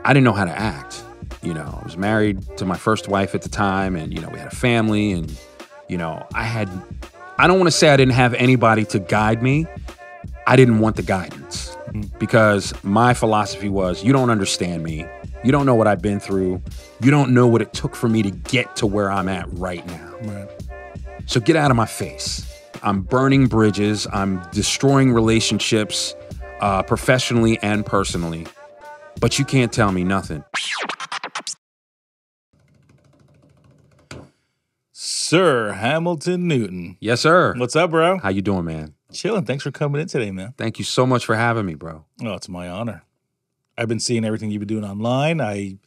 I didn't know how to act. I was married to my first wife at the time, and we had a family, and I don't want to say I didn't have anybody to guide me. I didn't want the guidance because my philosophy was, you don't understand me. You don't know what I've been through. You don't know what it took for me to get to where I'm at right now. Right. So get out of my face. I'm burning bridges. I'm destroying relationships, professionally and personally. But you can't tell me nothing. Sir Hamilton Newton. Yes, sir. What's up, bro? How you doing, man? Chilling. Thanks for coming in today, man. Thank you so much for having me, bro. Oh, it's my honor. I've been seeing everything you've been doing online. I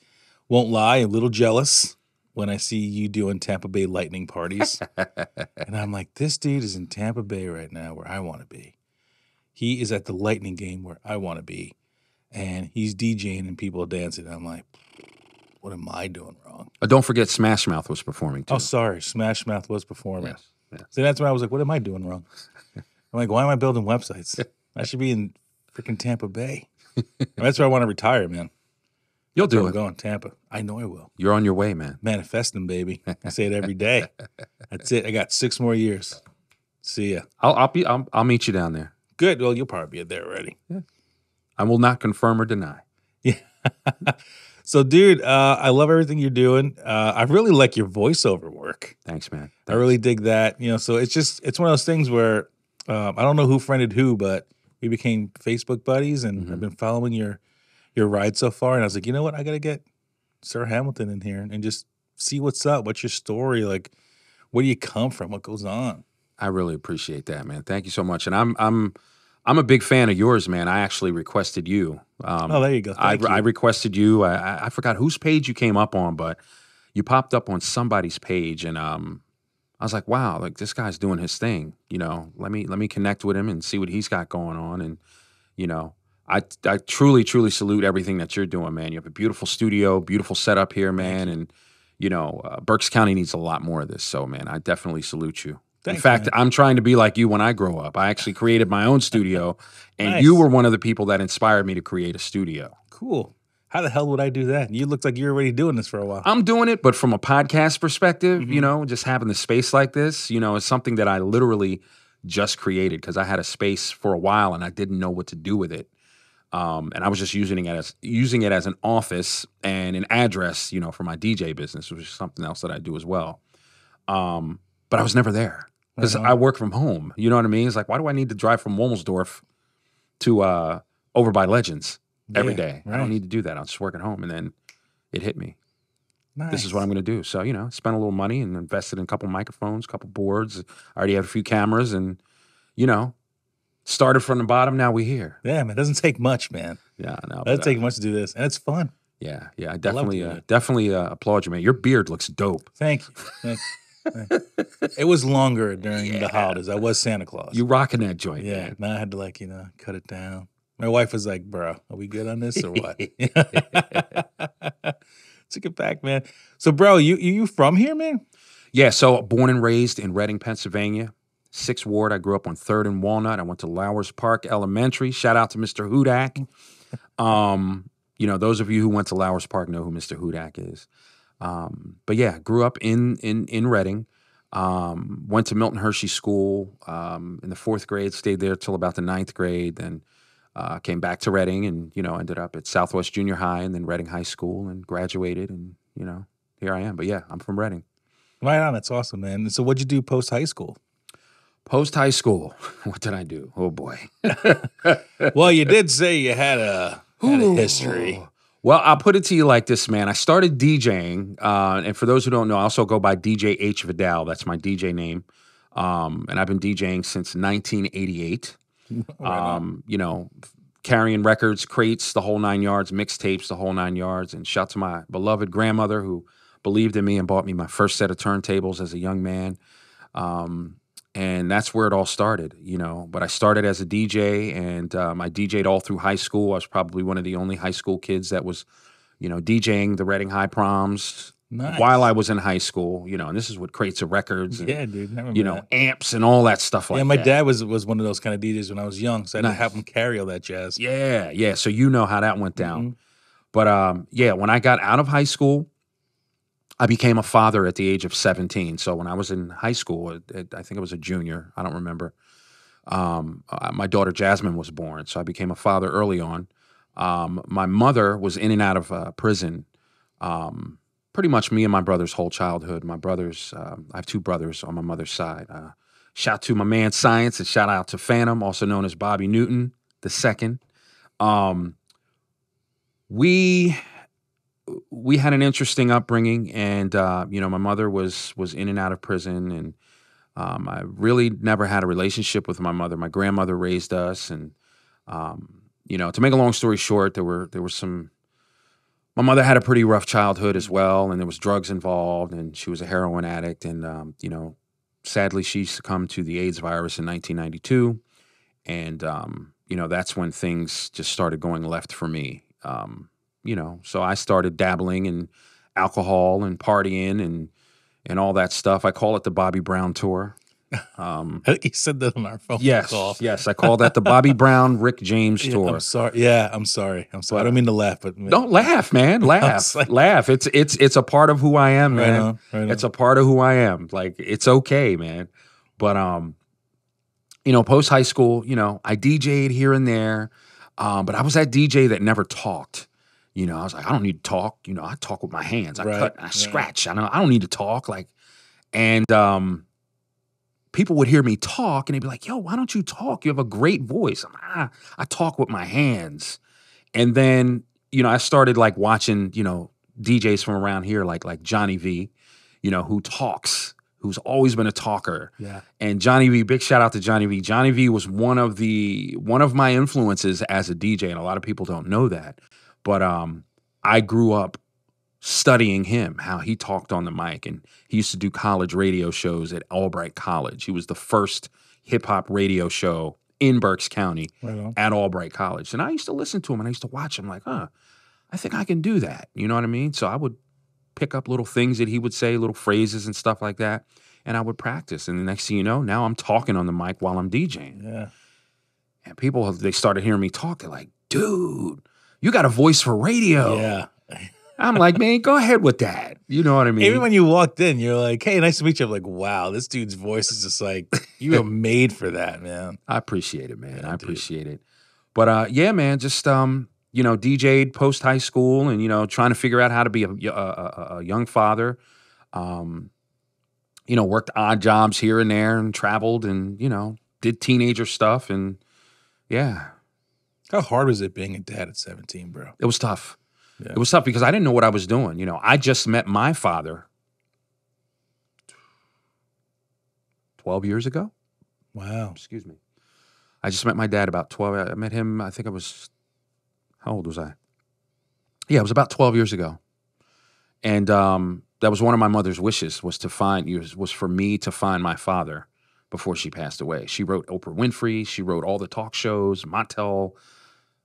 won't lie, I'm a little jealous when I see you doing Tampa Bay Lightning parties. And I'm like, this dude is in Tampa Bay right now where I want to be. He is at the Lightning game where I want to be. And he's DJing and people are dancing. I'm like, what am I doing wrong? Don't forget Smash Mouth was performing too. Oh, sorry. Smash Mouth was performing. Yes. So that's when I was like, what am I doing wrong? I'm like, why am I building websites? I should be in freaking Tampa Bay. And that's where I want to retire, man. You'll do I'm it. going Tampa. I know I will. You're on your way, man. Manifesting, baby. I say it every day. That's it. I got 6 more years. See ya. I'll meet you down there. Good. Well, you'll probably be there already. Yeah. I will not confirm or deny. Yeah. So, dude, I love everything you're doing. I really like your voiceover work. Thanks, man. I really dig that. So it's one of those things where I don't know who friended who, but we became Facebook buddies, and I've been following your ride so far. And I was like, you know what? I got to get Sir Hamilton in here and just see what's up. What's your story? Like, where do you come from? What goes on? I really appreciate that, man. Thank you so much. And I'm a big fan of yours, man. I actually requested you. Oh, there you go. Thank you. I requested you. I forgot whose page you came up on, but you popped up on somebody's page, and I was like, wow, like this guy's doing his thing. Let me connect with him and see what he's got going on. And I truly salute everything that you're doing, man. You have a beautiful studio, beautiful setup here, man. And Berks County needs a lot more of this. So, man, I definitely salute you. Thanks, in fact, man. I'm trying to be like you when I grow up. I actually created my own studio, and Nice. you were one of the people that inspired me to create a studio. Cool. How the hell would I do that? You look like you're already doing this for a while. I'm doing it, but from a podcast perspective, just having the space like this, is something that I literally just created because I had a space for a while and I didn't know what to do with it. And I was just using it as an office and an address, for my DJ business, which is something else that I do as well. But I was never there because I work from home. You know what I mean? It's like, why do I need to drive from Wilmsdorf to over by Legends every day? Right. I don't need to do that. I'll just work at home. And then it hit me. Nice. This is what I'm going to do. So, spent a little money and invested in a couple microphones, a couple boards. I already have a few cameras and, started from the bottom. Now we're here. Yeah, man. It doesn't take much, man. Yeah, no. It doesn't take much to do this. And it's fun. Yeah. I doing definitely applaud you, man. Your beard looks dope. Thank you. Thank you. It was longer during the holidays. I was Santa Claus. You rocking that joint, Yeah. man. Now I had to cut it down. My wife was like, bro, are we good on this or what? Took it back, man. So, bro, you from here, man? Yeah, so born and raised in Reading, Pennsylvania, 6th Ward. I grew up on 3rd and Walnut. I went to Lowers Park Elementary. Shout out to Mr. Hudak. Those of you who went to Lowers Park know who Mr. Hudak is. But yeah, grew up in Reading. Went to Milton Hershey School in the 4th grade, stayed there till about the 9th grade, then came back to Reading and, ended up at Southwest Junior High and then Reading High School and graduated and, here I am. But yeah, I'm from Reading. Right on. That's awesome, man. So what'd you do post-high school? Post-high school, what did I do? Oh, boy. Well, you did say you had a history. Well, I'll put it to you like this, man. I started DJing, and for those who don't know, I also go by DJ H. Vidal. That's my DJ name. And I've been DJing since 1988. Carrying records, crates, the whole 9 yards, mixtapes, the whole 9 yards. And shout to my beloved grandmother who believed in me and bought me my first set of turntables as a young man. And that's where it all started, But I started as a DJ, and I DJ'd all through high school. I was probably one of the only high school kids that was, DJing the Reading High Proms while I was in high school, and this is with crates of records and, Yeah, dude. I remember that. amps and all that stuff like that. Yeah, my dad was one of those kind of DJs when I was young, so I had to have him carry all that jazz. Yeah. So you know how that went down. But yeah, when I got out of high school, I became a father at the age of 17. So when I was in high school, I think I was a junior. I don't remember. My daughter Jasmine was born, so I became a father early on. My mother was in and out of prison. Pretty much me and my brother's whole childhood. My brothers, I have two brothers on my mother's side. Shout to my man Science, and shout out to Phantom, also known as Bobby Newton the second. Um, we we had an interesting upbringing, and my mother was in and out of prison, and I really never had a relationship with my mother. My grandmother raised us, and to make a long story short, there were some. My mother had a pretty rough childhood as well, and there was drugs involved, and she was a heroin addict, and sadly, she succumbed to the AIDS virus in 1992, and that's when things just started going left for me. So I started dabbling in alcohol and partying and all that stuff. I call it the Bobby Brown tour. I think you said that on our phone call. Yes, I call that the Bobby Brown Rick James tour. I'm sorry. I'm sorry. I don't mean to laugh, but don't laugh, man. Laugh, laugh. It's a part of who I am, man. Right on. It's a part of who I am. Like, it's okay, man. But post high school, I DJ'd here and there, but I was that DJ that never talked. I was like, I don't need to talk. I talk with my hands. I cut, I scratch. I don't need to talk. And people would hear me talk, and they'd be like, "Yo, why don't you talk? You have a great voice." I talk with my hands. And then, I started watching, DJs from around here, like Johnny V, who talks, who's always been a talker. Yeah. And Johnny V, big shout out to Johnny V. Johnny V was one of my influences as a DJ, and a lot of people don't know that. But I grew up studying him, how he talked on the mic, and he used to do college radio shows at Albright College. He was the first hip-hop radio show in Berks County at Albright College. And I used to listen to him, and I used to watch him like, I think I can do that. You know what I mean? So I would pick up little things that he would say, little phrases and stuff like that, and I would practice. And the next thing you know, now I'm talking on the mic while I'm DJing. Yeah. And people, they started hearing me talk. They're like, dude, you got a voice for radio. Yeah. I'm like, man, go ahead with that. You know what I mean? Even when you walked in, you're like, hey, nice to meet you. I'm like, wow, this dude's voice is just like, you were made for that, man. I appreciate it, man. I appreciate it. But yeah, man, just DJ'd post high school, and trying to figure out how to be a young father. Worked odd jobs here and there, and traveled, and did teenager stuff, and yeah. How hard was it being a dad at 17, bro? It was tough. Yeah. It was tough because I didn't know what I was doing. I just met my father 12 years ago. Wow. Excuse me. I just met my dad about 12. I met him, I think I was, how old was I? Yeah, it was about 12 years ago. And that was one of my mother's wishes, was for me to find my father before she passed away. She wrote Oprah Winfrey. She wrote all the talk shows, Montel.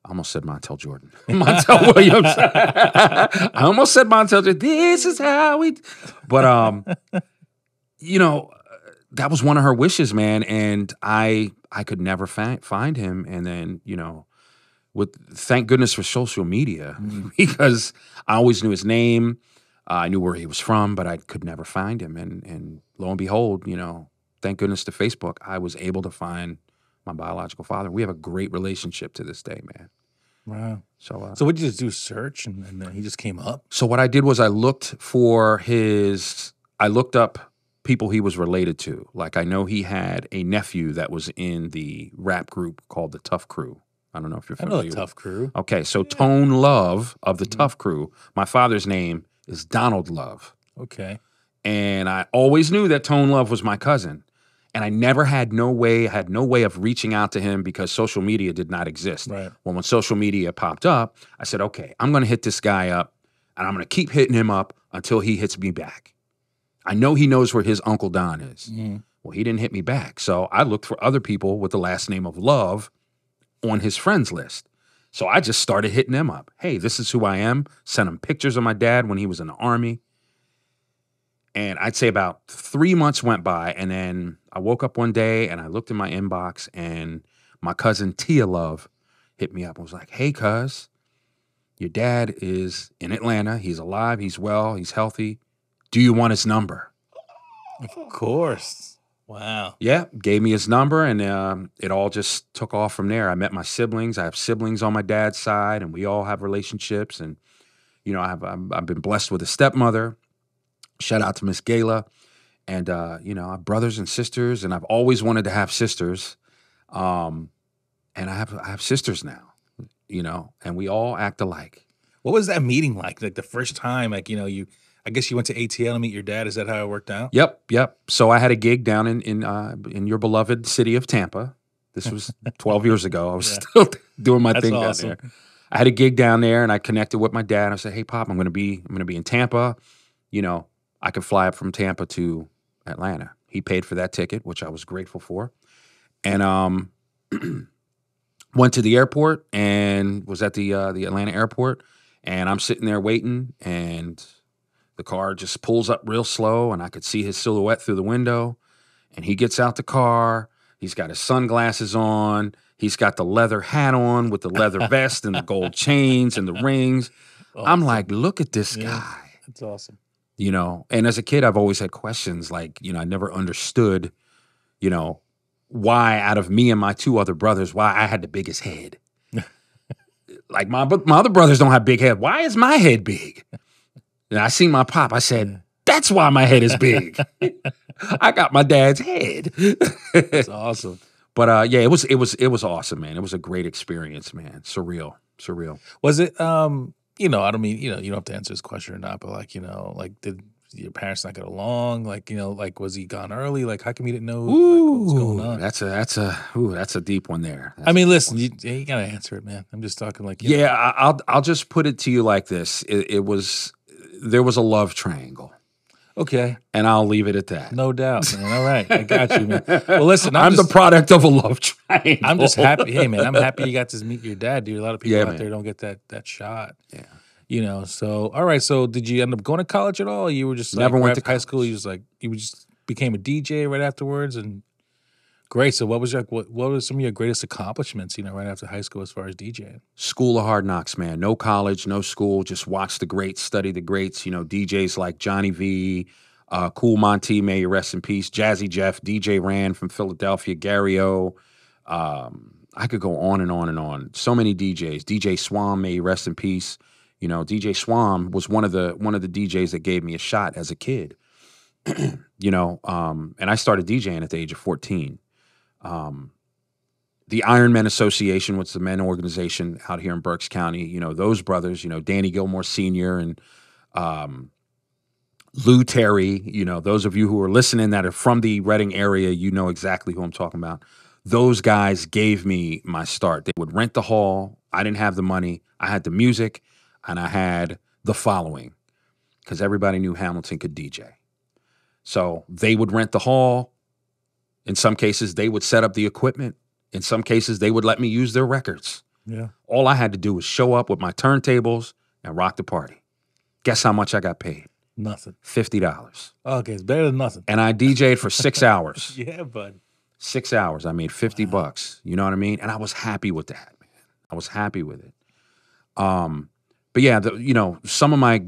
I almost said Montel Jordan. Montel Williams. I almost said Montel Jordan. This is how we... But, that was one of her wishes, man. And I could never find him. And then, thank goodness for social media, because I always knew his name. I knew where he was from, but I could never find him. And lo and behold, thank goodness to Facebook, I was able to find my biological father. We have a great relationship to this day, man. Wow. So what did you just do? Search, and then he just came up? So what I did was I looked up people he was related to. Like, I know he had a nephew that was in the rap group called the Tough Crew. I don't know if you're familiar. I know the Tough Crew. Okay, so Tone Love of the Tough Crew, my father's name is Donald Love. Okay. And I always knew that Tone Love was my cousin. And I never had no way of reaching out to him because social media did not exist. Right. Well, when social media popped up, I said, okay, I'm going to hit this guy up, and I'm going to keep hitting him up until he hits me back. I know he knows where his Uncle Don is. Mm. Well, he didn't hit me back. So I looked for other people with the last name of Love on his friends list. So I just started hitting them up. Hey, this is who I am. Sent him pictures of my dad when he was in the Army. And I'd say about 3 months went by, and then I woke up one day and I looked in my inbox, and my cousin Tia Love hit me up and was like, hey, cuz, your dad is in Atlanta. He's alive. He's well. He's healthy. Do you want his number? Of course. Wow. Yeah, gave me his number, and it all just took off from there. I met my siblings. I have siblings on my dad's side, and we all have relationships. And you know, I've been blessed with a stepmother. Shout out to Miss Gayla. And you know, I have brothers and sisters, and I've always wanted to have sisters. And I have sisters now. You know, and we all act alike. What was that meeting like? Like the first time, like, you know, I guess you went to ATL to meet your dad. Is that how it worked out? Yep. So I had a gig down in your beloved city of Tampa. This was 12 years ago. I was still doing my thing down there. I had a gig down there, and I connected with my dad. I said, "Hey, Pop, I'm going to be in Tampa. You know, I could fly up from Tampa to Atlanta." He paid for that ticket, which I was grateful for, and went to the airport and was at the Atlanta airport, and I'm sitting there waiting, and the car just pulls up real slow, and I could see his silhouette through the window, and he gets out the car. He's got his sunglasses on. He's got the leather hat on with the leather vest and the gold chains and the rings. Awesome. I'm like, look at this guy. That's awesome. You know, and as a kid, I've always had questions like, you know, I never understood, you know, why out of me and my two other brothers, why I had the biggest head. Like my other brothers don't have big head. Why is my head big? And I seen my pop. I said, that's why my head is big. I got my dad's head. That's awesome. But yeah, it was awesome, man. It was a great experience, man. Surreal. Was it? You know, I don't mean, you know, you don't have to answer this question or not, but like, you know, like did your parents not get along? Like, you know, like was he gone early? Like, how come you didn't know like, what was going on? That's a deep one there. I mean, listen, you gotta answer it, man. I'm just talking like you know. I'll just put it to you like this. There was a love triangle. Okay. And I'll leave it at that. No doubt, man. All right. I got you, man. Well, listen, I'm the product of a love triangle. I'm just happy. Hey, man, I'm happy you got to meet your dad, dude. A lot of people out there don't get that shot. Yeah. You know, so, all right. So did you end up going to college at all? You were just like, never went to high school. You just became a DJ right afterwards. And great. So what was some of your greatest accomplishments, you know, right after high school as far as DJing? School of hard knocks, man. No college, no school. Just watch the greats, study the greats. You know, DJs like Johnny V, Cool Monty, may you rest in peace. Jazzy Jeff, DJ Rand from Philadelphia, Gary O. I could go on and on and on. So many DJs. DJ Swam, may you rest in peace. You know, DJ Swam was one of the DJs that gave me a shot as a kid. You know, and I started DJing at the age of 14. The Iron Men Association, which is the men organization out here in Berks County, you know, those brothers, you know, Danny Gilmore Sr. and Lou Terry, you know, those of you who are listening that are from the Reading area, you know exactly who I'm talking about. Those guys gave me my start. They would rent the hall. I didn't have the money. I had the music, and I had the following because everybody knew Hamilton could DJ. So they would rent the hall. In some cases, they would set up the equipment. In some cases, they would let me use their records. Yeah. All I had to do was show up with my turntables and rock the party. Guess how much I got paid? Nothing. $50. Okay, it's better than nothing. And I DJ'd for 6 hours. Yeah, bud. 6 hours. I made $50. You know what I mean? And I was happy with that, man. I was happy with it. But yeah, you know, some of my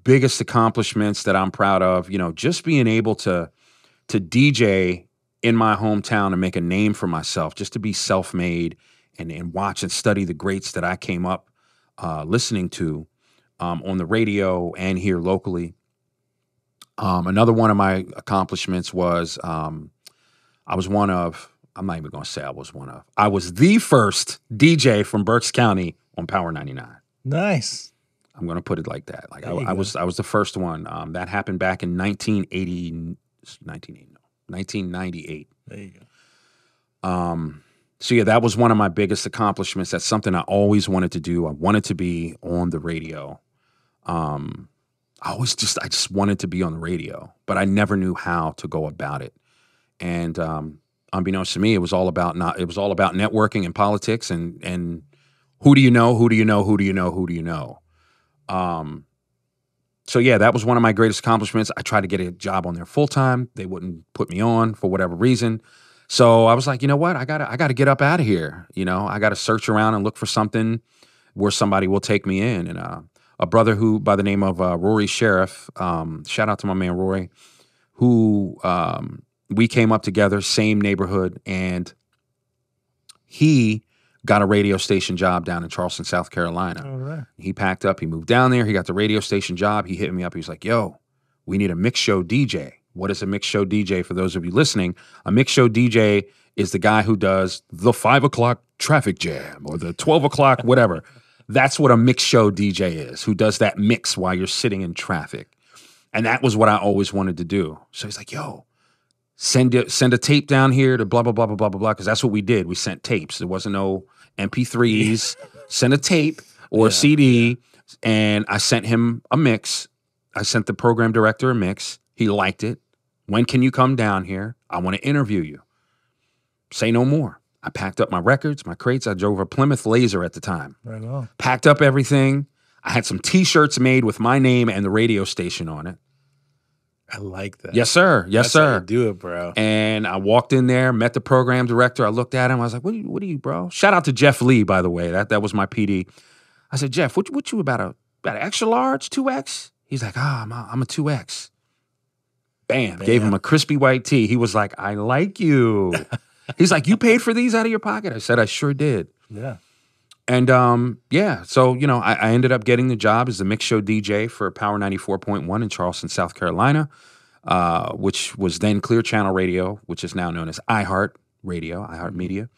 biggest accomplishments that I'm proud of, you know, just being able to DJ in my hometown and make a name for myself, just to be self-made and watch and study the greats that I came up listening to on the radio and here locally. Another one of my accomplishments was I was one of, I'm not even going to say I was one of, I was the first DJ from Berks County on Power 99. Nice. I'm going to put it like that. Like I was the first one. That happened back in 1998. There you go. So yeah, that was one of my biggest accomplishments. That's something I always wanted to do. I wanted to be on the radio. I just wanted to be on the radio, but I never knew how to go about it. And unbeknownst to me, it was all about networking and politics and who do you know? So yeah, that was one of my greatest accomplishments. I tried to get a job on there full time. They wouldn't put me on for whatever reason. So I was like, you know what? I gotta get up out of here. You know, I gotta search around and look for something where somebody will take me in. And a brother who, by the name of Rory Sheriff, shout out to my man Rory, who we came up together, same neighborhood, and he got a radio station job down in Charleston, South Carolina. All right. He packed up, he moved down there, he got the radio station job, he hit me up, he was like, yo, we need a mix show DJ. What is a mix show DJ? For those of you listening, a mix show DJ is the guy who does the 5 o'clock traffic jam or the 12 o'clock whatever. That's what a mix show DJ is, who does that mix while you're sitting in traffic. And that was what I always wanted to do. So he's like, yo, send a tape down here to blah, blah, blah, blah, blah, blah, blah. Because that's what we did. We sent tapes. There wasn't no MP3s. Send a tape or a CD. And I sent him a mix. I sent the program director a mix. He liked it. When can you come down here? I want to interview you. Say no more. I packed up my records, my crates. I drove a Plymouth Laser at the time. Right on. Packed up everything. I had some T-shirts made with my name and the radio station on it. I like that. Yes, sir. Yes, That's sir. how you do it, bro. And I walked in there, met the program director. I looked at him. I was like, what are you, bro? Shout out to Jeff Lee, by the way. That was my PD. I said, Jeff, what you about an extra large, 2X? He's like, I'm a 2X. Bam. Gave him a crispy white tee. He was like, I like you. He's like, you paid for these out of your pocket? I said, I sure did. Yeah. And so, I ended up getting the job as the mix show DJ for Power 94.1 in Charleston, South Carolina, which was then Clear Channel Radio, which is now known as iHeart Radio, iHeart Media.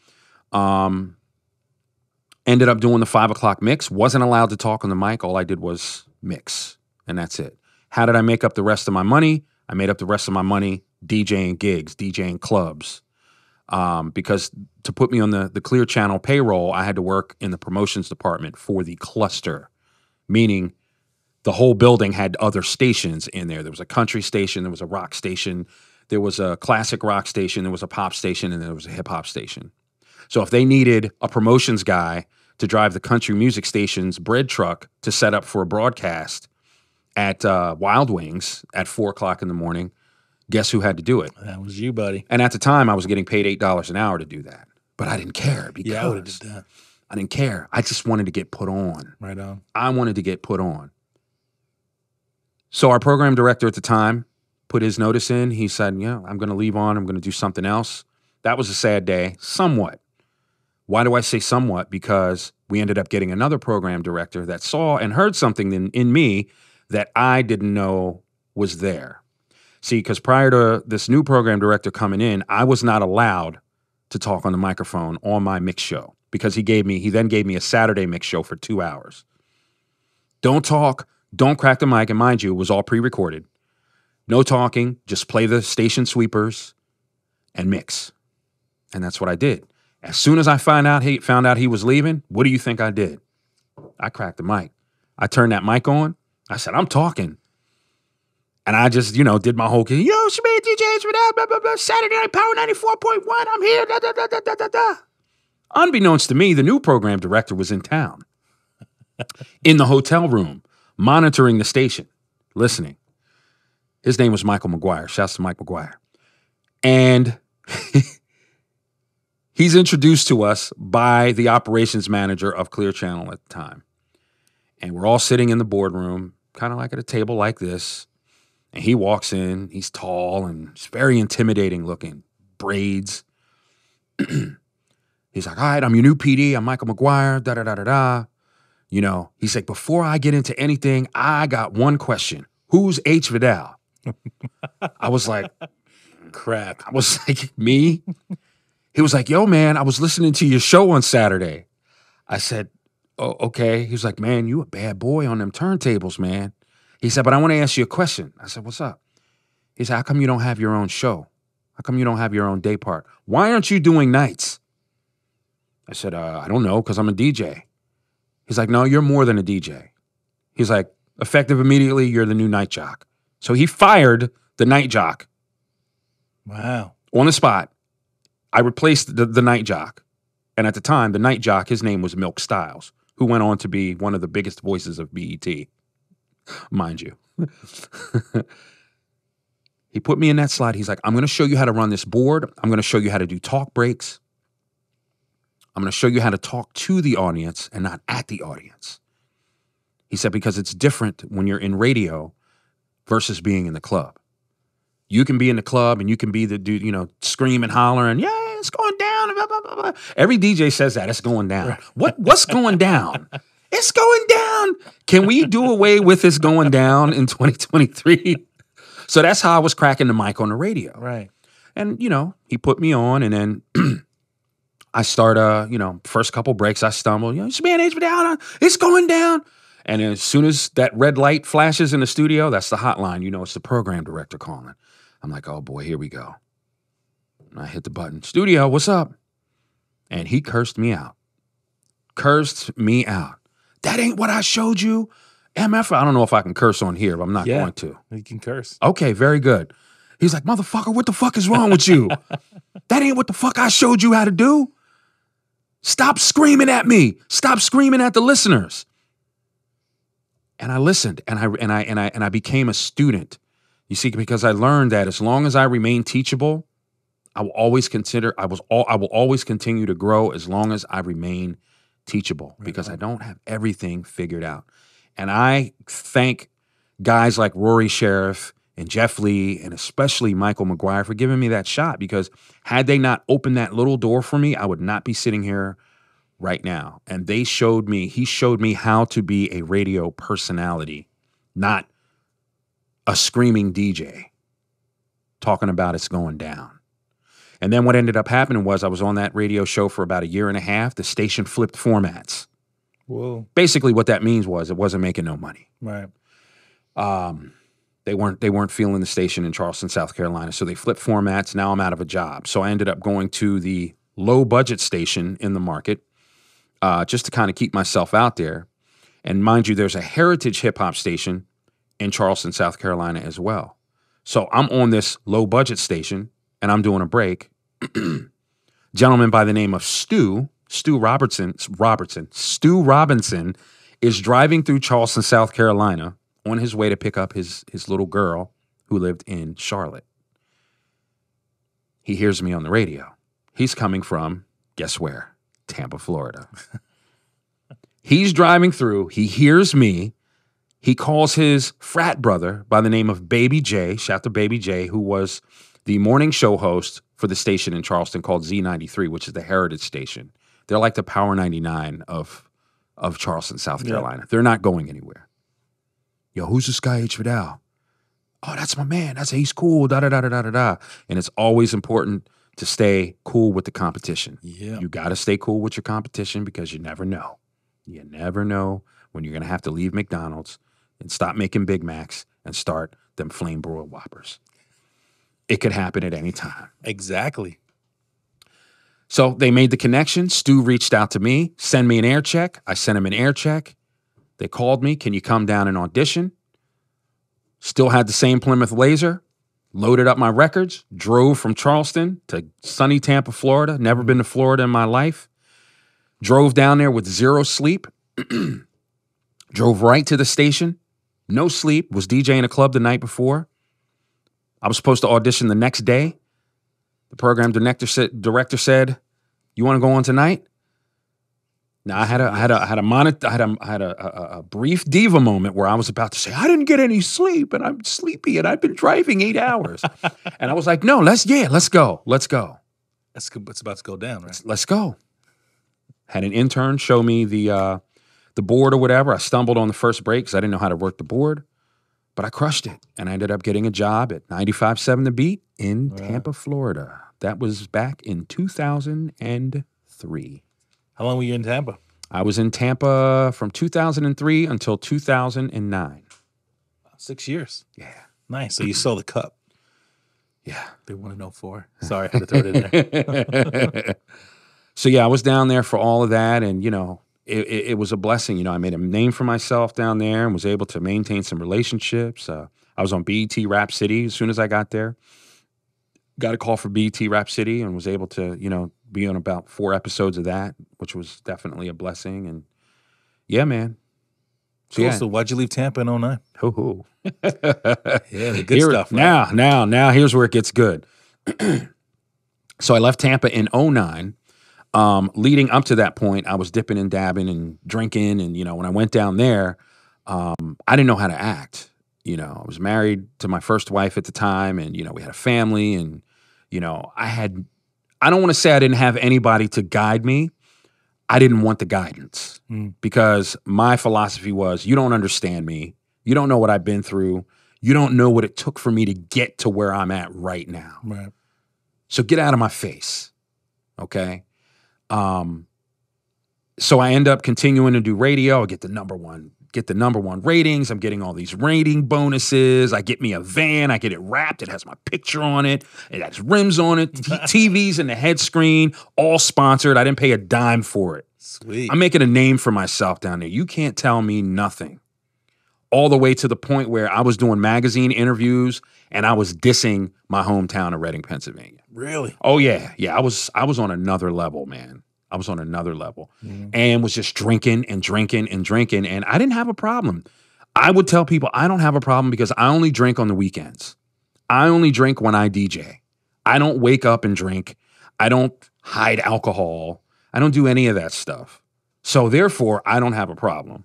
Ended up doing the 5 o'clock mix. Wasn't allowed to talk on the mic. All I did was mix, and that's it. How did I make up the rest of my money? I made up the rest of my money DJing gigs, DJing clubs. Because to put me on the Clear Channel payroll, I had to work in the promotions department for the cluster, meaning the whole building had other stations in there. There was a country station, there was a rock station, there was a classic rock station, there was a pop station, and there was a hip hop station. So if they needed a promotions guy to drive the country music station's bread truck to set up for a broadcast at Wild Wings at 4 o'clock in the morning, guess who had to do it? That was you, buddy. And at the time, I was getting paid $8 an hour to do that. But I didn't care because I would have did that. I didn't care. I just wanted to get put on. Right on. I wanted to get put on. So our program director at the time put his notice in. He said, I'm going to leave on. I'm going to do something else. That was a sad day, somewhat. Why do I say somewhat? Because we ended up getting another program director that saw and heard something in me that I didn't know was there. See, because prior to this new program director coming in, I was not allowed to talk on the microphone on my mix show because he then gave me a Saturday mix show for 2 hours. Don't talk, don't crack the mic, and mind you, it was all pre-recorded. No talking, just play the station sweepers and mix. And that's what I did. As soon as I found out he was leaving, what do you think I did? I cracked the mic. I turned that mic on. I said, I'm talking. And I just, did my whole thing. Yo, Shmee DJs for that, blah, blah, blah. Saturday Night Power 94.1. I'm here. Da, da, da, da, da, da, da. Unbeknownst to me, the new program director was in town, in the hotel room, monitoring the station, listening. His name was Michael McGuire. Shouts to Mike McGuire. And he's introduced to us by the operations manager of Clear Channel at the time. And we're all sitting in the boardroom, kind of like at a table like this. And he walks in, he's tall and he's very intimidating looking, braids. He's like, all right, I'm your new PD. I'm Michael McGuire, da-da-da-da-da. He's like, before I get into anything, I got one question. Who's H. Vidal? I was like, crap. I was like, me? He was like, yo, man, I was listening to your show on Saturday. I said, oh, okay. He was like, man, you a bad boy on them turntables, man. He said, but I want to ask you a question. I said, what's up? He said, how come you don't have your own show? How come you don't have your own day part? Why aren't you doing nights? I said, I don't know, because I'm a DJ. He's like, no, you're more than a DJ. He's like, effective immediately, you're the new night jock. So he fired the night jock. Wow. On the spot. I replaced the night jock. And at the time, the night jock, his name was Milk Styles, who went on to be one of the biggest voices of BET. Mind you. He put me in that slot. He's like, I'm going to show you how to run this board. I'm going to show you how to do talk breaks. I'm going to show you how to talk to the audience and not at the audience. He said, because it's different when you're in radio versus being in the club. You can be in the club and you can be the dude, you know, screaming, hollering, yeah, it's going down. Blah, blah, blah, blah. Every DJ says that, it's going down. What's going down? It's going down. Can we do away with it's going down in 2023? So that's how I was cracking the mic on the radio. Right. And, you know, he put me on, and then I start, you know, first couple breaks, I stumble, you know, it's man, it's going down. And as soon as that red light flashes in the studio, that's the hotline. You know, it's the program director calling. I'm like, oh boy, here we go. And I hit the button. Studio, what's up? And he cursed me out. Cursed me out. That ain't what I showed you. MF, I don't know if I can curse on here, but I'm not going to. You can curse. Okay, very good. He's like, motherfucker, what the fuck is wrong with you? That ain't what the fuck I showed you how to do. Stop screaming at me. Stop screaming at the listeners. And I listened, and I became a student. You see, because I learned that as long as I remain teachable, I will always continue to grow as long as I remain teachable, because I don't have everything figured out. And I thank guys like Rory Sheriff and Jeff Lee and especially Michael McGuire for giving me that shot, because had they not opened that little door for me, I would not be sitting here right now. And he showed me how to be a radio personality, not a screaming DJ talking about it's going down. And then what ended up happening was I was on that radio show for about a year and a half. The station flipped formats. Whoa. Basically what that means was it wasn't making no money. Right. They weren't feeling the station in Charleston, South Carolina. So they flipped formats. Now I'm out of a job. So I ended up going to the low budget station in the market, just to kind of keep myself out there. And mind you, there's a heritage hip hop station in Charleston, South Carolina as well. So I'm on this low budget station and I'm doing a break. Gentleman by the name of Stu Robinson is driving through Charleston, South Carolina on his way to pick up his little girl who lived in Charlotte. He hears me on the radio. He's coming from, guess where? Tampa, Florida. He's driving through. He hears me. He calls his frat brother by the name of Baby J, shout to Baby J, who was the morning show host for the station in Charleston called Z93, which is the heritage station. They're like the Power 99 of Charleston, South Carolina. They're not going anywhere. Yo, who's this guy, H. Vidal? Oh, that's my man. He's cool, da-da-da-da-da-da. And it's always important to stay cool with the competition. Yeah. You got to stay cool with your competition, because you never know. You never know when you're going to have to leave McDonald's and stop making Big Macs and start them flame broiled Whoppers. It could happen at any time. Exactly. So they made the connection. Stu reached out to me, send me an air check. I sent him an air check. They called me, can you come down and audition? Still had the same Plymouth Laser, loaded up my records, drove from Charleston to sunny Tampa, Florida. Never been to Florida in my life. Drove down there with zero sleep. Drove right to the station. No sleep. Was DJing a club the night before. I was supposed to audition the next day. The program director said, "You want to go on tonight?" Now I had a brief diva moment where I was about to say, "I didn't get any sleep and I'm sleepy and I've been driving 8 hours." And I was like, "No, let's go. Let's go. It's about to go down, right? Let's go." Had an intern show me the board or whatever. I stumbled on the first break because I didn't know how to work the board, but I crushed it. And I ended up getting a job at 95.7 The Beat in Tampa, Florida. That was back in 2003. How long were you in Tampa? I was in Tampa from 2003 until 2009. 6 years. Yeah. Nice. So you saw the cup. Yeah. They want to know 4. Sorry, I had to throw it in there. So yeah, I was down there for all of that, and it was a blessing. I made a name for myself down there and was able to maintain some relationships. I was on BET Rap City as soon as I got there. Got a call for BET Rap City and was able to, be on about 4 episodes of that, which was definitely a blessing. And yeah, man. So, cool. So why'd you leave Tampa in 2009? Ho-ho. Yeah, the good stuff. Right? Now, here's where it gets good. So I left Tampa in 2009. Leading up to that point, I was dipping and dabbing and drinking. And, when I went down there, I didn't know how to act. I was married to my first wife at the time, and, we had a family, and, I don't want to say I didn't have anybody to guide me. I didn't want the guidance because my philosophy was, you don't understand me. You don't know what I've been through. You don't know what it took for me to get to where I'm at right now. Right. So get out of my face. Okay. So I end up continuing to do radio. I get the number one ratings. I'm getting all these rating bonuses. I get me a van. I get it wrapped. It has my picture on it. It has rims on it. TVs in the head screen, all sponsored. I didn't pay a dime for it. Sweet. I'm making a name for myself down there. You can't tell me nothing. All the way to the point where I was doing magazine interviews and I was dissing my hometown of Reading, Pennsylvania. Really? Oh yeah. Yeah. I was on another level, man. I was on another level and was just drinking and drinking and drinking. And I didn't have a problem. I would tell people I don't have a problem because I only drink on the weekends. I only drink when I DJ. I don't wake up and drink. I don't hide alcohol. I don't do any of that stuff. So therefore, I don't have a problem.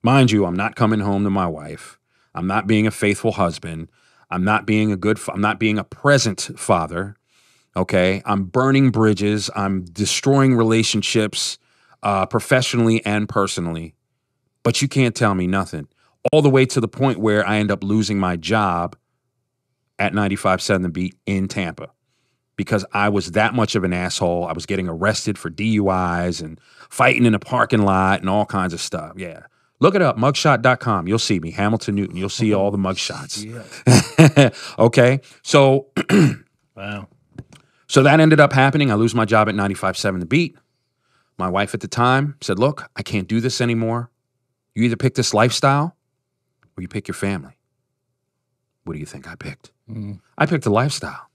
Mind you, I'm not coming home to my wife. I'm not being a faithful husband. I'm not being I'm not being a present father. Okay, I'm burning bridges. I'm destroying relationships, professionally and personally. But you can't tell me nothing. All the way to the point where I end up losing my job at 95.7 The Beat in Tampa because I was that much of an asshole. I was getting arrested for DUIs and fighting in a parking lot and all kinds of stuff. Yeah. Look it up, mugshot.com. You'll see me, Hamilton Newton. You'll see all the mugshots. Yeah. Okay, so wow. So that ended up happening. I lose my job at 95.7 The Beat. My wife at the time said, look, I can't do this anymore. You either pick this lifestyle or you pick your family. What do you think I picked? I picked the lifestyle.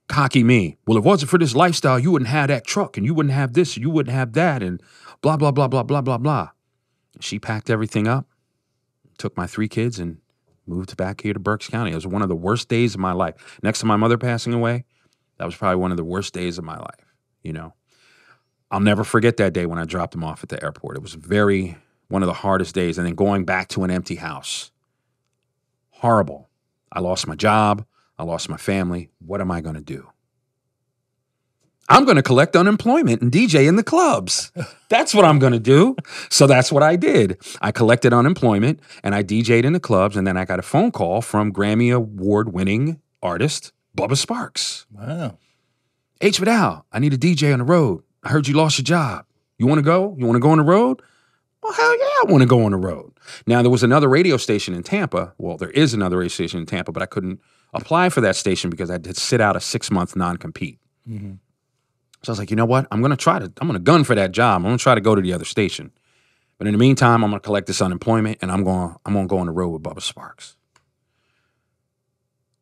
Cocky me. Well, if it wasn't for this lifestyle, you wouldn't have that truck and you wouldn't have this and you wouldn't have that and blah, blah, blah, blah, blah, blah, blah. She packed everything up, took my 3 kids and moved back here to Berks County. It was one of the worst days of my life. Next to my mother passing away, that was probably one of the worst days of my life, I'll never forget that day when I dropped him off at the airport. It was one of the hardest days. And then going back to an empty house. Horrible. I lost my job. I lost my family. What am I going to do? I'm going to collect unemployment and DJ in the clubs. That's what I'm going to do. So that's what I did. I collected unemployment and I DJ'd in the clubs. And then I got a phone call from Grammy Award-winning artist Bubba Sparks. Wow. H. Vidal, I need a DJ on the road. I heard you lost your job. You want to go? You want to go on the road? Well, hell yeah, I want to go on the road. Now, there was another radio station in Tampa. Well, there is another radio station in Tampa, but I couldn't apply for that station because I had to sit out a 6-month non-compete. So I was like, you know what? I'm going to gun for that job. I'm going to try to go to the other station. But in the meantime, I'm going to collect this unemployment and I'm going to go on the road with Bubba Sparks.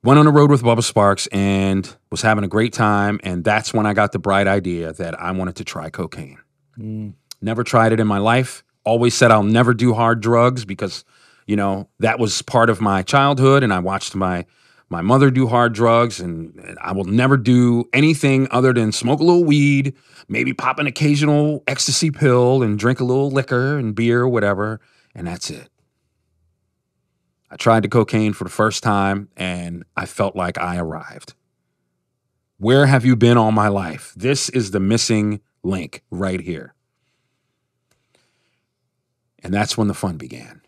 Went on the road with Bubba Sparks and was having a great time. And that's when I got the bright idea that I wanted to try cocaine. Never tried it in my life. Always said I'll never do hard drugs because, that was part of my childhood. And I watched my mother do hard drugs and I will never do anything other than smoke a little weed, maybe pop an occasional ecstasy pill and drink a little liquor and beer or whatever. And that's it. I tried the cocaine for the first time and I felt like I arrived. Where have you been all my life? This is the missing link right here. And that's when the fun began.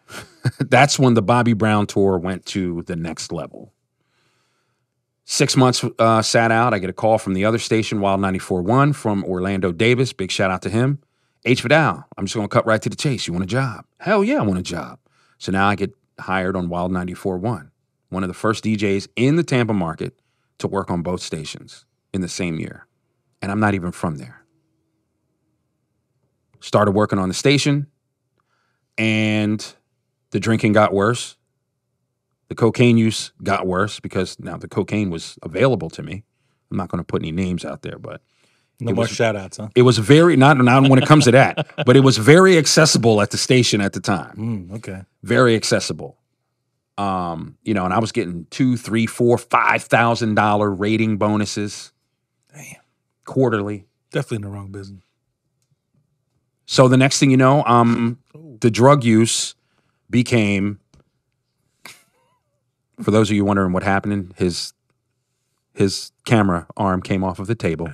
That's when the Bobby Brown tour went to the next level. 6 months sat out. I get a call from the other station, Wild 94.1 from Orlando Davis. Big shout out to him. H. Vidal, I'm just going to cut right to the chase. You want a job? Hell yeah, I want a job. So now I get hired on Wild 94.1, one of the first DJs in the Tampa market to work on both stations in the same year. And I'm not even from there. Started working on the station, and the drinking got worse. The cocaine use got worse because now the cocaine was available to me. I'm not going to put any names out there, but no more shout outs, huh? It was very, not when it comes to that, but it was very accessible at the station at the time. Okay. Very accessible. And I was getting $2,000, $3,000, $4,000, $5,000 rating bonuses. Damn. Quarterly. Definitely in the wrong business. So the next thing you know, the drug use became, for those of you wondering what happened, his camera arm came off of the table.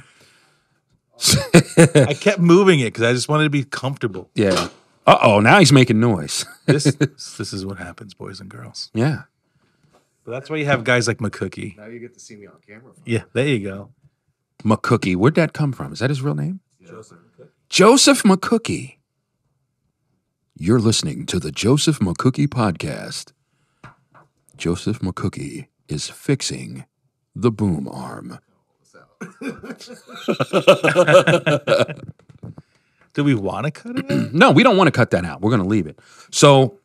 I kept moving it because I just wanted to be comfortable. Yeah. Uh-oh, now he's making noise. This is what happens, boys and girls. Yeah. But that's why you have guys like McCookie. Now you get to see me on camera. Yeah, there you go. McCookie. Where'd that come from? Is that his real name? Yeah. Joseph McCookie. You're listening to the Joseph McCookie podcast. Joseph McCookie is fixing the boom arm. Do we want to cut it out? No, we don't want to cut that out. We're going to leave it. So,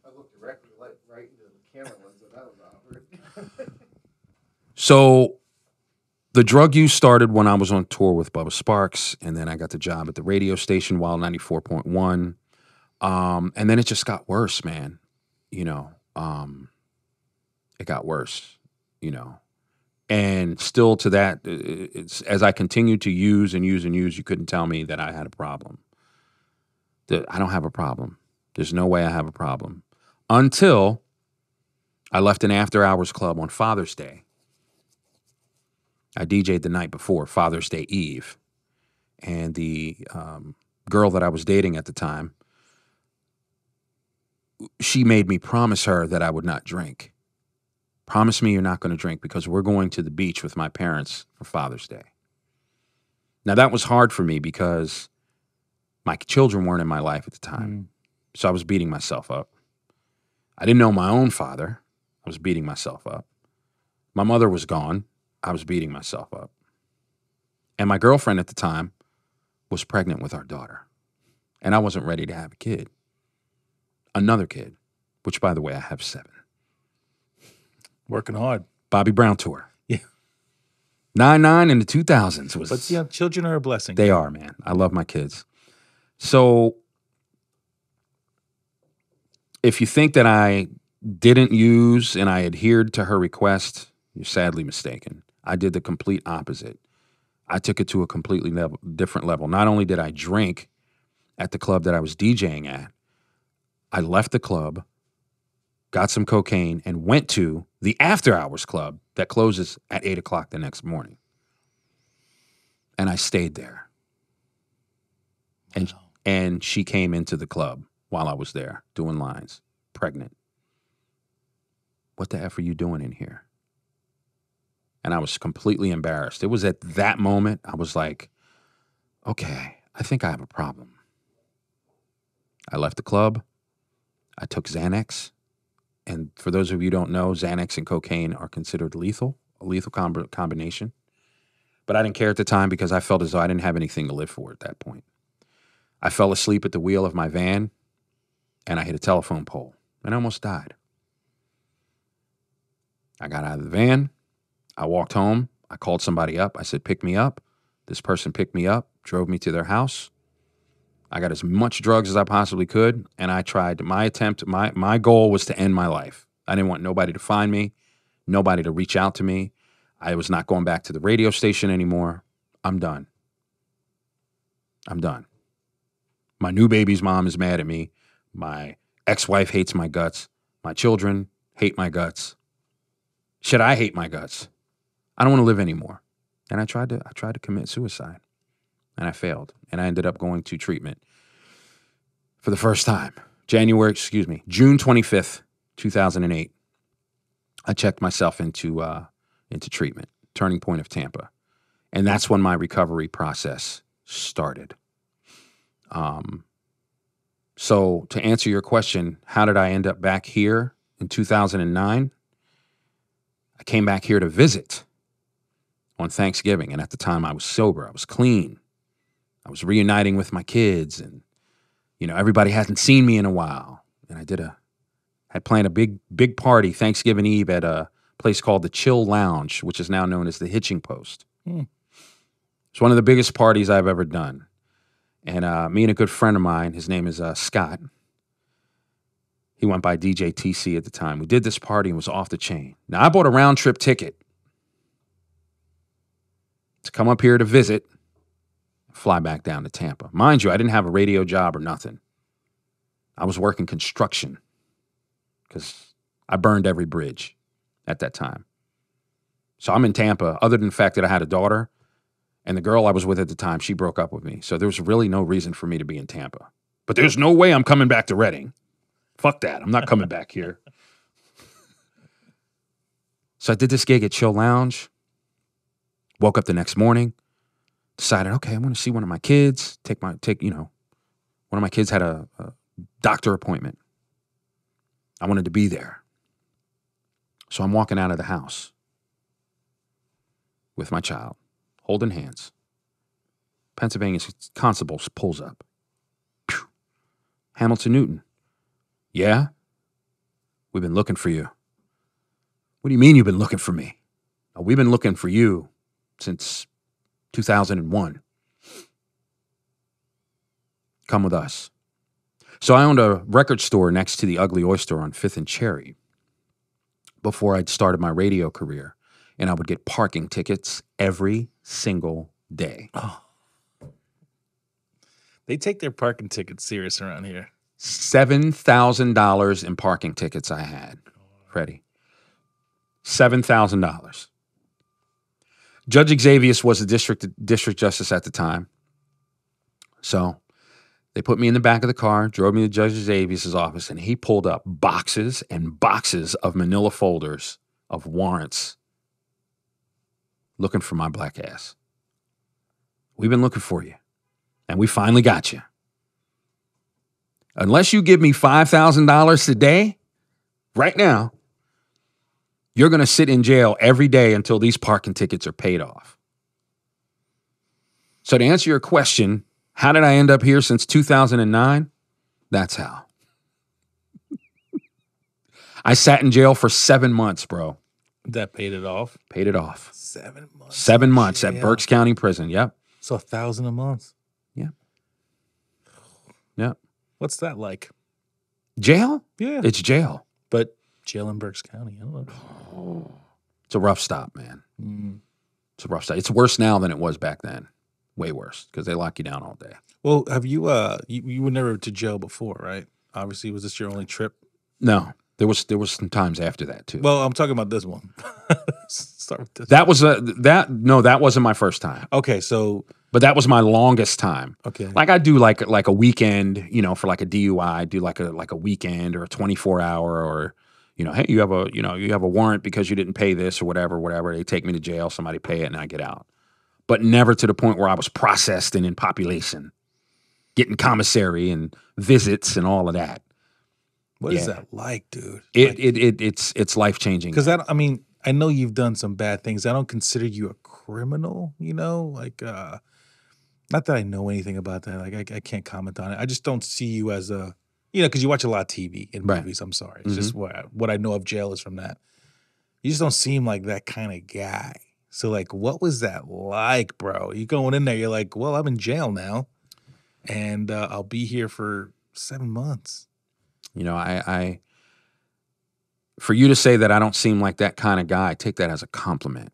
I looked directly right into the camera lens that was offered. so the drug use started when I was on tour with Bubba Sparks, and then I got the job at the radio station, Wild 94.1. And then it just got worse, man. You know, it got worse, you know. And still to that, it's, as I continued to use and use and use, you couldn't tell me that I had a problem. I don't have a problem. There's no way I have a problem. Until I left an after-hours club on Father's Day. I DJ'd the night before, Father's Day Eve. And the girl that I was dating at the time, she made me promise her that I would not drink. Promise me you're not going to drink because we're going to the beach with my parents for Father's Day. Now, that was hard for me because my children weren't in my life at the time. So I was beating myself up. I didn't know my own father. I was beating myself up. My mother was gone. I was beating myself up. And my girlfriend at the time was pregnant with our daughter. And I wasn't ready to have a kid. Another kid, which, by the way, I have 7. Working hard. Bobby Brown tour. Yeah. 99 in the 2000s was. But yeah, children are a blessing. They are, man. I love my kids. So if you think that I didn't use and I adhered to her request, you're sadly mistaken. I did the complete opposite. I took it to a completely different level. Not only did I drink at the club that I was DJing at, I left the club, got some cocaine, and went to the after-hours club that closes at 8 o'clock the next morning. And I stayed there. And she came into the club while I was there doing lines, pregnant. What the F are you doing in here? And I was completely embarrassed. It was at that moment I was like, okay, I think I have a problem. I left the club. I took Xanax. And for those of you who don't know, Xanax and cocaine are considered lethal, a lethal combination. But I didn't care at the time because I felt as though I didn't have anything to live for at that point. I fell asleep at the wheel of my van, and I hit a telephone pole, and I almost died. I got out of the van. I walked home. I called somebody up. I said, pick me up. This person picked me up, drove me to their house. I got as much drugs as I possibly could, and I tried. My goal was to end my life. I didn't want nobody to find me, nobody to reach out to me. I was not going back to the radio station anymore. I'm done. I'm done. My new baby's mom is mad at me. My ex-wife hates my guts. My children hate my guts. Should I hate my guts? I don't want to live anymore. And I tried to commit suicide. And I failed. And I ended up going to treatment for the first time. June 25th, 2008. I checked myself into treatment, Turning Point of Tampa. And that's when my recovery process started. So to answer your question, how did I end up back here in 2009? I came back here to visit on Thanksgiving. And at the time I was sober. I was clean. I was reuniting with my kids, and, you know, everybody hadn't seen me in a while. And I had planned a big party Thanksgiving Eve at a place called the Chill Lounge, which is now known as the Hitching Post. It's one of the biggest parties I've ever done. And me and a good friend of mine, his name is Scott. He went by DJ TC at the time. We did this party and it was off the chain. Now, I bought a round trip ticket to come up here to visit fly back down to Tampa. Mind you, I didn't have a radio job or nothing. I was working construction because I burned every bridge at that time. So I'm in Tampa, other than the fact that I had a daughter, and the girl I was with at the time, she broke up with me. So there was really no reason for me to be in Tampa. But there's no way I'm coming back to Reading. Fuck that. I'm not coming back here. So I did this gig at Chill Lounge. Woke up the next morning. Decided, okay, I want to see one of my kids. One of my kids had a doctor appointment. I wanted to be there. So I'm walking out of the house with my child, holding hands. Pennsylvania constable pulls up. Pew. Hamilton Newton. Yeah? We've been looking for you. What do you mean you've been looking for me? Oh, we've been looking for you since 2001. Come with us. So I owned a record store next to the Ugly Oyster on 5th and Cherry before I'd started my radio career. And I would get parking tickets every single day. Oh. They take their parking tickets serious around here. $7,000 in parking tickets I had, Freddie. $7,000. Judge Xavius was the district justice at the time. So they put me in the back of the car, drove me to Judge Xavius' office, and he pulled up boxes and boxes of manila folders of warrants looking for my black ass. We've been looking for you, and we finally got you. Unless you give me $5,000 today, right now, you're going to sit in jail every day until these parking tickets are paid off. So to answer your question, how did I end up here since 2009? That's how. I sat in jail for 7 months, bro. That paid it off? Paid it off. 7 months. 7 months at Berks County Prison. Yep. So $1,000 a month. Yep. Yep. What's that like? Jail? Yeah. It's jail. But jail in Berks County. I don't know. It's a rough stop, man. Mm. It's a rough stop. It's worse now than it was back then. Way worse because they lock you down all day. Well, have you were never to jail before, right? Obviously, was this your only trip? No. There was some times after that too. Well, I'm talking about this one. Start with this. That wasn't my first time. Okay, so But that was my longest time. okay. Like I do like a weekend, for like a DUI, I do like a weekend or a 24-hour or hey, you have a warrant because you didn't pay this or whatever. They take me to jail, somebody pay it and I get out. But never to the point where I was processed and in population, getting commissary and visits and all of that. What is that like, dude? It's life-changing. Because I know you've done some bad things. I don't consider you a criminal, not that I know anything about that. Like I can't comment on it. I just don't see you as a, because you watch a lot of TV and movies. I'm sorry. It's just what I know of jail is from that. You just don't seem like that kind of guy. So like, what was that like, bro? You going in there, you're like, well, I'm in jail now and I'll be here for 7 months. I for you to say that I don't seem like that kind of guy, I take that as a compliment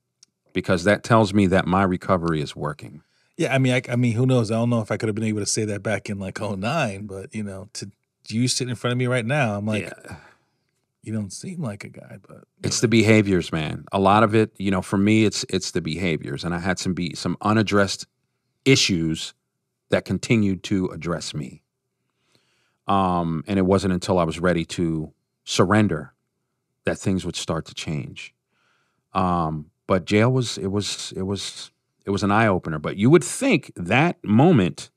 because that tells me that my recovery is working. Yeah, I mean, who knows? I don't know if I could have been able to say that back in like 2009, but to you sitting in front of me right now, I'm like, yeah. You don't seem like a guy, but it's the behaviors, man. A lot of it, for me, it's the behaviors, and I had some unaddressed issues that continued to address me. And it wasn't until I was ready to surrender that things would start to change. But jail was an eye opener. But you would think that moment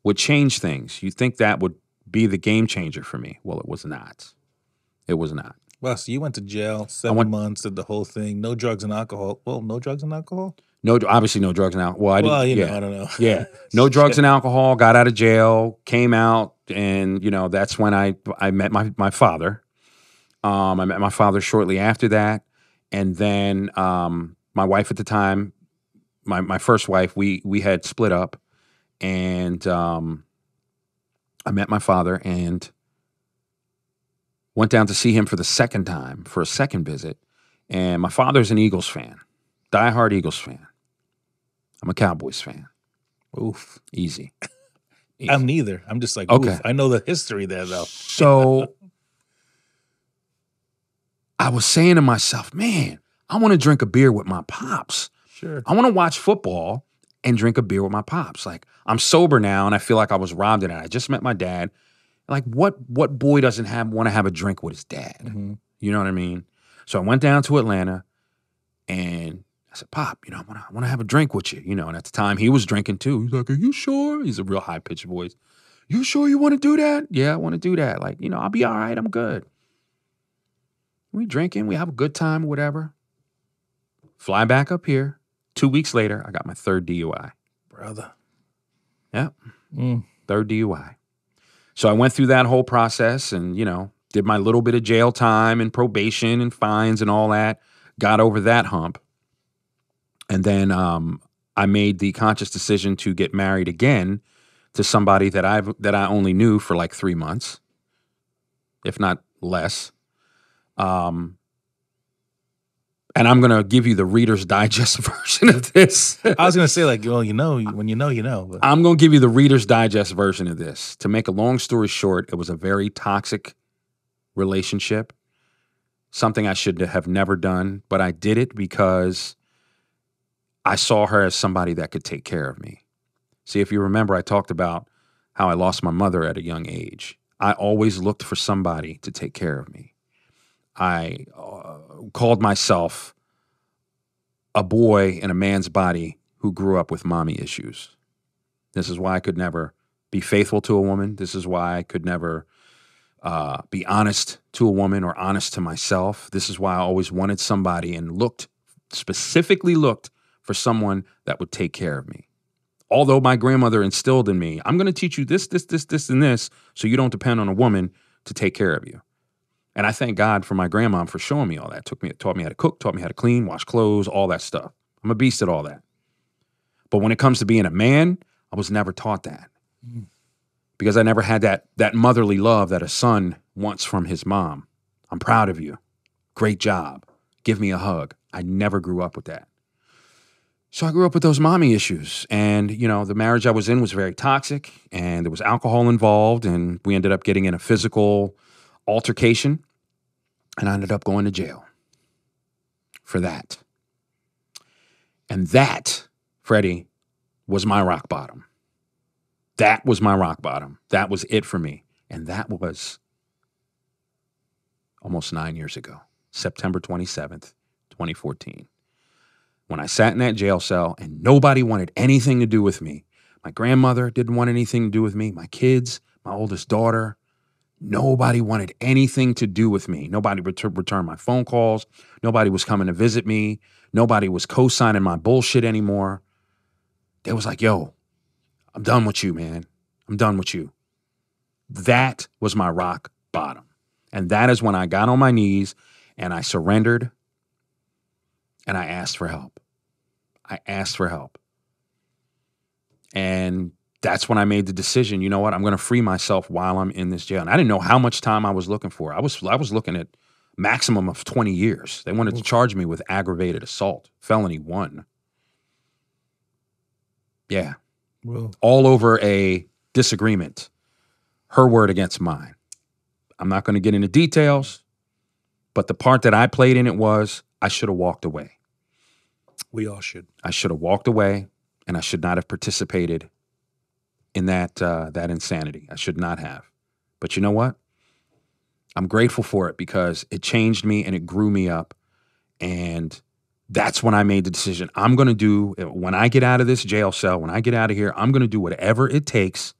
would change things. You think that would be the game changer for me. Well, it was not. It was not. Well, so you went to jail 7 months, did the whole thing. No drugs and alcohol. Well, no drugs and alcohol? No, obviously no drugs and alcohol. Well, I don't know. Yeah. No drugs and alcohol, got out of jail, came out, and, that's when I met my father. I met my father shortly after that. And then my wife at the time, my first wife, we had split up. And I met my father and went down to see him for the second time, for a second visit. And my father's an Eagles fan, diehard Eagles fan. I'm a Cowboys fan. Oof. Easy. I'm neither. I'm just like, Okay. oof. I know the history there, though. So I was saying to myself, man, I want to drink a beer with my pops. Sure. I want to watch football and drink a beer with my pops. Like, I'm sober now and I feel like I was robbed of it. I just met my dad. Like, what boy doesn't want to have a drink with his dad? Mm-hmm. You know what I mean? So I went down to Atlanta and I said, Pop, I want to have a drink with you. And at the time he was drinking too. He's like, are you sure? He's a real high pitched voice. You sure you want to do that? Yeah, I want to do that. Like, I'll be all right. I'm good. We drinking, we have a good time, whatever. Fly back up here. 2 weeks later, I got my third DUI. Brother. Yeah. Third DUI. So I went through that whole process and, did my little bit of jail time and probation and fines and all that. Got over that hump. And then I made the conscious decision to get married again to somebody that I only knew for like 3 months, if not less. And I'm going to give you the Reader's Digest version of this. I was going to say, like, well, when you know. But. I'm going to give you the Reader's Digest version of this. To make a long story short, it was a very toxic relationship, something I should have never done, but I did it because I saw her as somebody that could take care of me. See, if you remember, I talked about how I lost my mother at a young age. I always looked for somebody to take care of me. I called myself a boy in a man's body who grew up with mommy issues. This is why I could never be faithful to a woman. This is why I could never be honest to a woman or honest to myself. This is why I always wanted somebody and specifically looked for someone that would take care of me. Although my grandmother instilled in me, I'm going to teach you this, and this, so you don't depend on a woman to take care of you. And I thank God for my grandma for showing me all that. Taught me how to cook, taught me how to clean, wash clothes, all that stuff. I'm a beast at all that. But when it comes to being a man, I was never taught that. Because I never had that motherly love that a son wants from his mom. I'm proud of you. Great job. Give me a hug. I never grew up with that. So I grew up with those mommy issues. And, the marriage I was in was very toxic and there was alcohol involved and we ended up getting in a physical altercation and I ended up going to jail for that. And that, Freddie, was my rock bottom. That was my rock bottom. That was it for me. And that was almost 9 years ago, September 27th, 2014. When I sat in that jail cell and nobody wanted anything to do with me. My grandmother didn't want anything to do with me. My kids, my oldest daughter, nobody wanted anything to do with me. Nobody would return my phone calls. Nobody was coming to visit me. Nobody was co-signing my bullshit anymore. They was like, yo, I'm done with you, man. I'm done with you. That was my rock bottom. And that is when I got on my knees and I surrendered and I asked for help. I asked for help. And that's when I made the decision, you know what, I'm going to free myself while I'm in this jail. And I didn't know how much time I was looking for. I was looking at maximum of 20 years. They wanted to charge me with aggravated assault, felony 1. Yeah. Well, all over a disagreement. Her word against mine. I'm not going to get into details, but the part that I played in it was I should have walked away. we all should. I should have walked away and I should not have participated in that insanity. I should not have. But you know what? I'm grateful for it because it changed me and it grew me up. And that's when I made the decision. I'm going to do, when I get out of this jail cell, when I get out of here, I'm going to do whatever it takes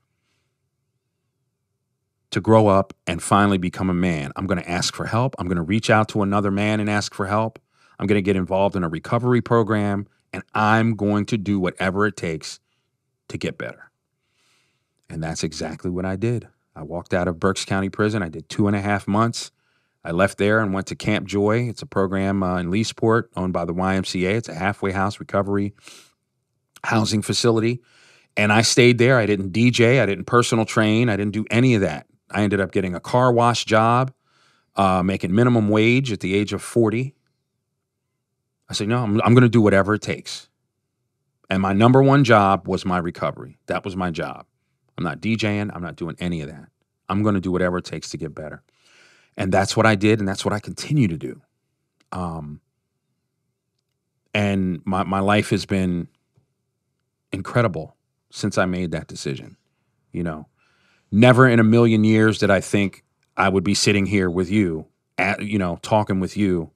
to grow up and finally become a man. I'm going to ask for help. I'm going to reach out to another man and ask for help. I'm going to get involved in a recovery program, and I'm going to do whatever it takes to get better. And that's exactly what I did. I walked out of Berks County Prison. I did 2.5 months. I left there and went to Camp Joy. It's a program in Leesport owned by the YMCA. It's a halfway house recovery housing facility. And I stayed there. I didn't DJ. I didn't personal train. I didn't do any of that. I ended up getting a car wash job, making minimum wage at the age of 40. I said, no, I'm going to do whatever it takes. And my number one job was my recovery. That was my job. I'm not DJing. I'm not doing any of that. I'm going to do whatever it takes to get better. And that's what I did, and that's what I continue to do. And my life has been incredible since I made that decision. You know, never in a million years did I think I would be sitting here with you, talking with you,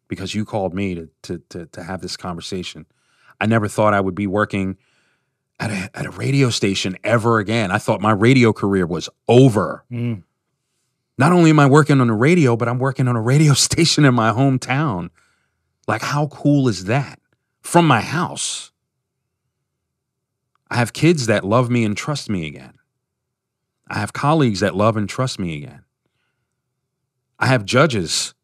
because you called me to have this conversation. I never thought I would be working at a radio station ever again. I thought my radio career was over. Mm. Not only am I working on the radio, but I'm working on a radio station in my hometown. Like, how cool is that? From my house. I have kids that love me and trust me again. I have colleagues that love and trust me again. I have judges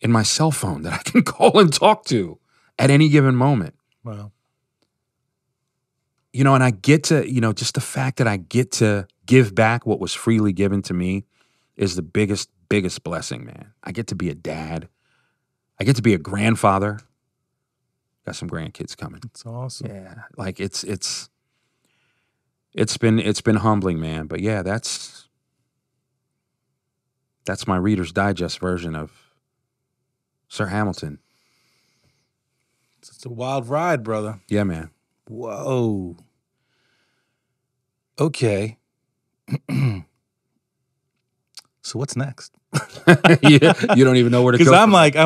in my cell phone that I can call and talk to at any given moment. Wow. You know, and I get to, just the fact that I get to give back what was freely given to me is the biggest blessing, man. I get to be a dad. I get to be a grandfather. Got some grandkids coming. That's awesome. Yeah. Like it's been humbling, man. But yeah, that's my Reader's Digest version of Sir Hamilton. It's a wild ride, brother. Yeah, man. Whoa. Okay. So what's next? Yeah, you don't even know where to go. Because I'm like, I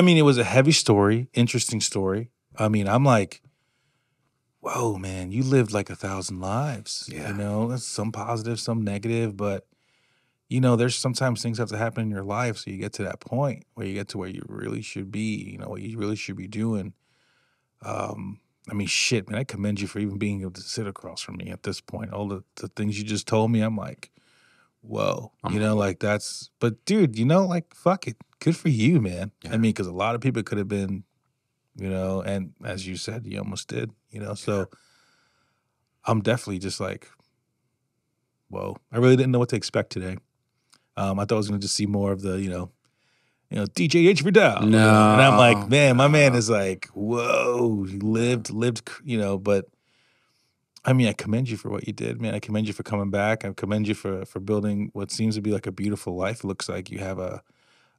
mean, it was a heavy story, interesting story. I mean, I'm like, whoa, man, you lived like 1,000 lives. Yeah. You know, that's some positive, some negative, but you know, there's sometimes things have to happen in your life so you get to that point where you get to where you really should be, what you really should be doing. I mean, shit, man, I commend you for even being able to sit across from me at this point. All the things you just told me, I'm like, whoa, like that's, but dude, like, fuck it. Good for you, man. Yeah. I mean, because a lot of people could have been, and as you said, you almost did, so I'm definitely just like, whoa. I really didn't know what to expect today. I thought I was going to just see more of the, DJ H. Vidal. No. And I'm like, man, my man is like, whoa, he lived, but I mean, I commend you for what you did, man. I commend you for coming back. I commend you for building what seems to be like a beautiful life. It looks like you have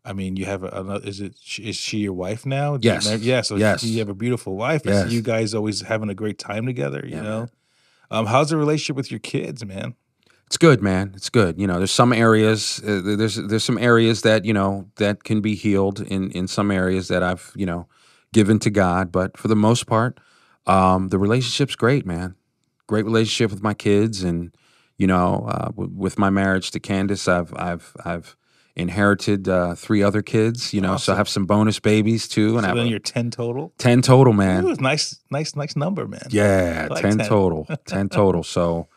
is she your wife now? Yes. Yeah. So yes. You have a beautiful wife. Yes. I see you guys always having a great time together, you know? How's the relationship with your kids, man? It's good, man. It's good. There's some areas, there's some areas that, that can be healed in some areas that I've, given to God. But for the most part, the relationship's great, man. Great relationship with my kids. And, with my marriage to Candace, I've inherited 3 other kids, awesome. So I have some bonus babies too. And so then you're 10 total? 10 total, man. Ooh, nice number, man. Yeah, like 10 total. 10 total. So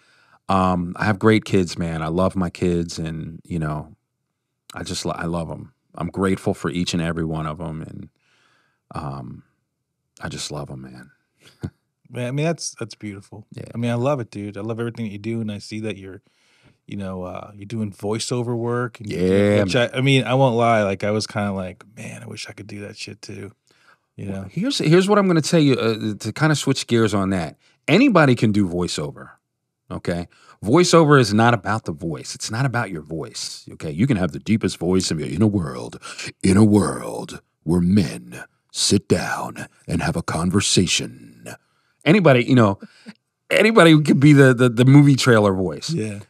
I have great kids, man. I love my kids, and I love them. I'm grateful for each and every one of them, and I just love them, man. Man, I mean, that's beautiful. Yeah. I mean, I love it, dude. I love everything that you do, and I see that you're doing voiceover work. And yeah. I mean, I won't lie. Like, I was kind of like, man, I wish I could do that shit too. Well, here's what I'm going to tell you to kind of switch gears on that. Anybody can do voiceover. Okay. Voiceover is not about the voice. It's not about your voice. Okay. You can have the deepest voice in a world where men sit down and have a conversation. Anybody could be the movie trailer voice. Yeah.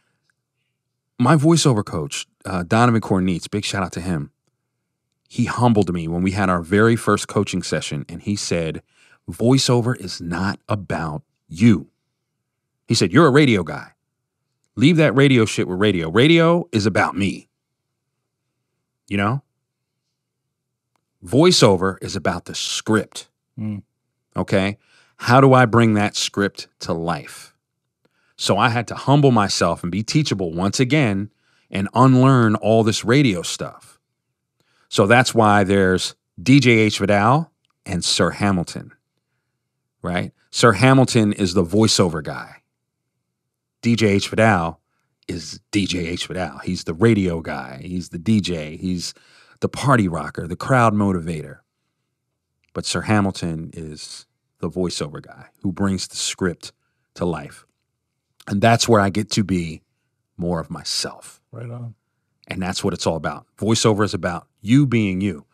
My voiceover coach, Donovan Cornitz, big shout out to him. He humbled me when we had our very first coaching session, and he said, voiceover is not about you. He said, you're a radio guy. Leave that radio shit with radio. Radio is about me. Voiceover is about the script. Okay? How do I bring that script to life? So I had to humble myself and be teachable once again and unlearn all this radio stuff. So that's why there's DJ H. Vidal and Sir Hamilton, right? Sir Hamilton is the voiceover guy. DJ H. Vidal is DJ H. Vidal. He's the radio guy. He's the DJ. He's the party rocker, the crowd motivator. But Sir Hamilton is the the voiceover guy who brings the script to life. And that's where I get to be more of myself. Right on. And that's what it's all about. Voiceover is about you being you.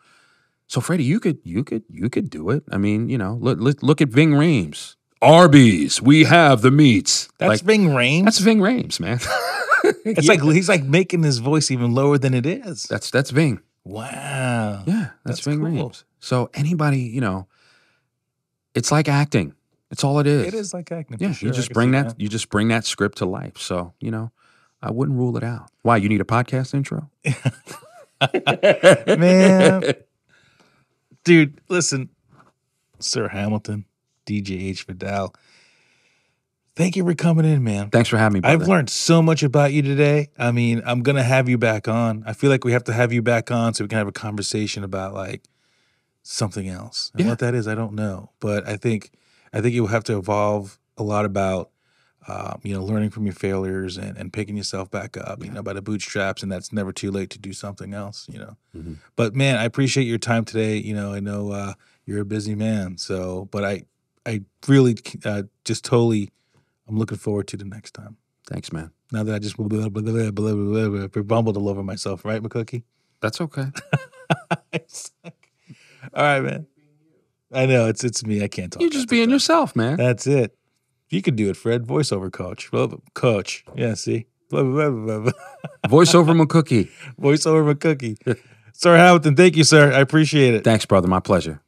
So Freddie, you could do it. I mean, you know, look at Ving Rhames. Arby's, we have the meats. That's Ving Rhames? That's Ving Rhames, man. It's like he's like making his voice even lower than it is. That's Ving. Wow. Yeah, that's Ving cool. Rhames. So anybody, you know, it's like acting. It's all it is. It is like acting. Yeah, for sure. you just bring that script to life. So, you know, I wouldn't rule it out. Why, you need a podcast intro? Man. Dude, listen, Sir Hamilton, DJ H. Vidal, thank you for coming in, man. Thanks for having me, brother. I've learned so much about you today. I mean, I'm going to have you back on. I feel like we have to have you back on so we can have a conversation about like something else. And what that is, I don't know. But I think you will have to evolve a lot about, you know, learning from your failures and picking yourself back up, you know, by the bootstraps, and that's never too late to do something else, you know. Mm-hmm. But man, I appreciate your time today. You know, I know you're a busy man, so, but I really just totally, I'm looking forward to the next time. Thanks, man. Now that I just bumbled all over myself, right, McCookie? That's okay. All right, man. I know it's me. I can't talk. You're just being yourself, man. That's it. You could do it, Fred. Voiceover coach. Coach. Yeah, see? Voiceover McCookie. Voiceover McCookie. Sir Hamilton, thank you, sir. I appreciate it. Thanks, brother. My pleasure.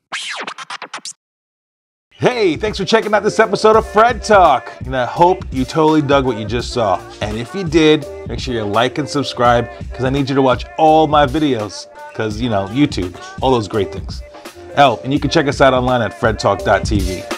Hey, thanks for checking out this episode of Fred Talk. And I hope you totally dug what you just saw. And if you did, make sure you like and subscribe, because I need you to watch all my videos. Because, you know, YouTube, all those great things. Oh, and you can check us out online at fredtalk.tv.